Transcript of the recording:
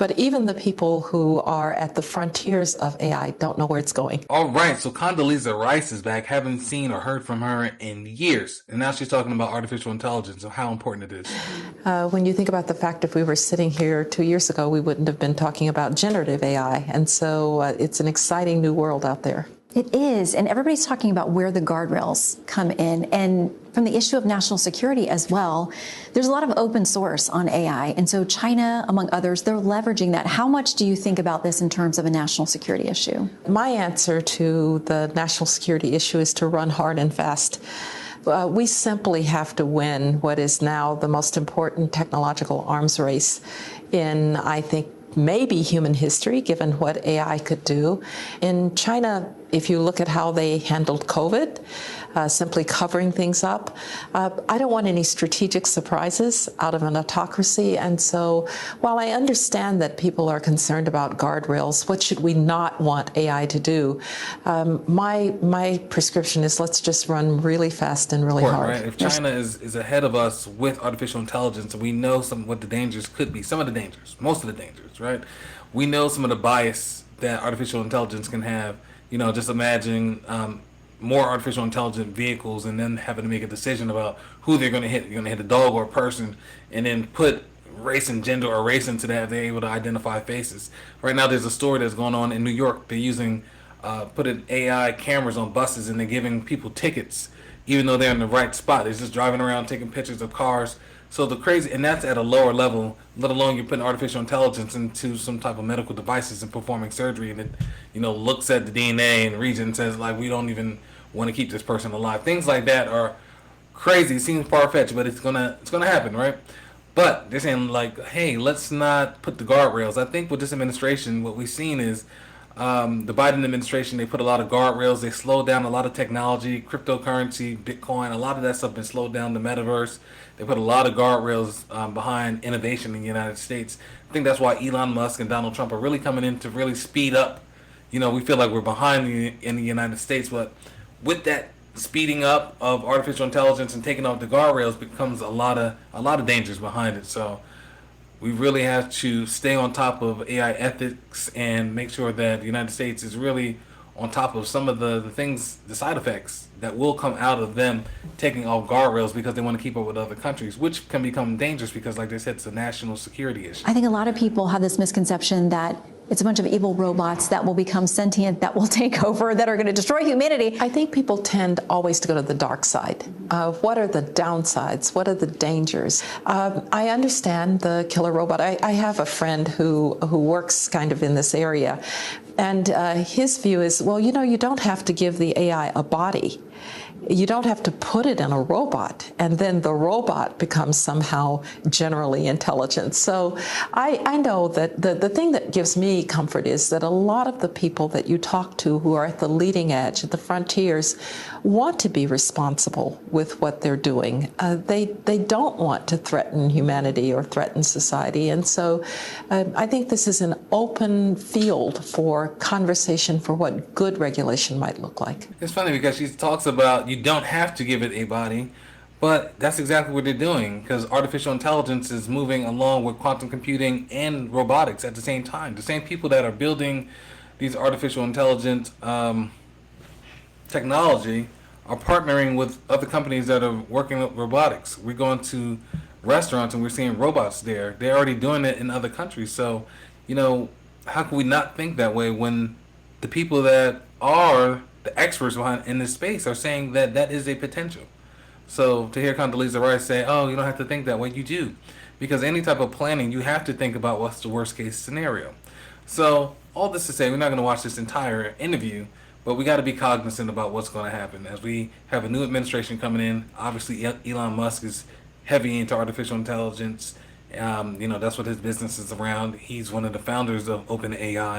But even the people who are at the frontiers of AI don't know where it's going. All right, so Condoleezza Rice is back. Haven't seen or heard from her in years. And now she's talking about artificial intelligence and how important it is. When you think about the fact if we were sitting here 2 years ago, we wouldn't have been talking about generative AI. And so it's an exciting new world out there. It is, and everybody's talking about where the guardrails come in. And from the issue of national security as well, there's a lot of open source on AI. And so China, among others, they're leveraging that. How much do you think about this in terms of a national security issue? My answer to the national security issue is to run hard and fast. We simply have to win what is now the most important technological arms race in, I think, maybe human history, given what AI could do. In China, if you look at how they handled COVID, simply covering things up, I don't want any strategic surprises out of an autocracy. And so while I understand that people are concerned about guardrails, what should we not want AI to do? My prescription is let's just run really fast and really hard. Right? If China is ahead of us with artificial intelligence, and we know what the dangers could be, some of the dangers, most of the dangers, right? We know some of the bias that artificial intelligence can have. You know, just imagine more artificial intelligent vehicles and then having to make a decision about who they're going to hit. You're going to hit a dog or a person, and then put race and gender or race into that. They're able to identify faces. Right now, there's a story that's going on in New York. They're using putting AI cameras on buses, and they're giving people tickets even though they're in the right spot. They're just driving around taking pictures of cars. So the crazy, and that's at a lower level, let alone you're putting artificial intelligence into some type of medical devices and performing surgery, and it, looks at the DNA and reads it and says, like, we don't even want to keep this person alive. Things like that are crazy. It seems far-fetched, but it's gonna happen, right? But they're saying, like, hey, let's not put the guardrails. I think with this administration, what we've seen is the Biden administration, they put a lot of guardrails. They slowed down a lot of technology, cryptocurrency, Bitcoin. A lot of that stuff been slowed down. The metaverse. They put a lot of guardrails behind innovation in the United States. I think that's why Elon Musk and Donald Trump are really coming in to really speed up. We feel like we're behind in the United States, but with that speeding up of artificial intelligence and taking off the guardrails becomes a lot of dangers behind it. So we really have to stay on top of AI ethics and make sure that the United States is really on top of some of the things, the side effects that will come out of them taking off guardrails because they want to keep up with other countries, which can become dangerous because, like they said, it's a national security issue. I think a lot of people have this misconception that it's a bunch of evil robots that will become sentient, that will take over, that are going to destroy humanity. I think people tend always to go to the dark side. What are the downsides? What are the dangers? I understand the killer robot. I have a friend who works kind of in this area, and his view is, well, you don't have to give the AI a body. You don't have to put it in a robot, and then the robot becomes somehow generally intelligent. So I know that the thing that gives me comfort is that a lot of the people that you talk to who are at the leading edge, at the frontiers, want to be responsible with what they're doing. They don't want to threaten humanity or threaten society. And so I think this is an open field for conversation for what good regulation might look like. It's funny because she talks about you don't have to give it a body, but that's exactly what they're doing because artificial intelligence is moving along with quantum computing and robotics at the same time. The same people that are building these artificial intelligence technology are partnering with other companies that are working with robotics. We're going to restaurants and we're seeing robots there. They're already doing it in other countries. So, how can we not think that way when the people that are the experts behind in this space are saying that that is a potential? So to hear Condoleezza Rice say, oh, you don't have to think that way, you do. Because any type of planning, you have to think about what's the worst case scenario. So all this to say, we're not going to watch this entire interview, but we got to be cognizant about what's going to happen. As we have a new administration coming in, obviously Elon Musk is heavy into artificial intelligence. That's what his business is around. He's one of the founders of OpenAI.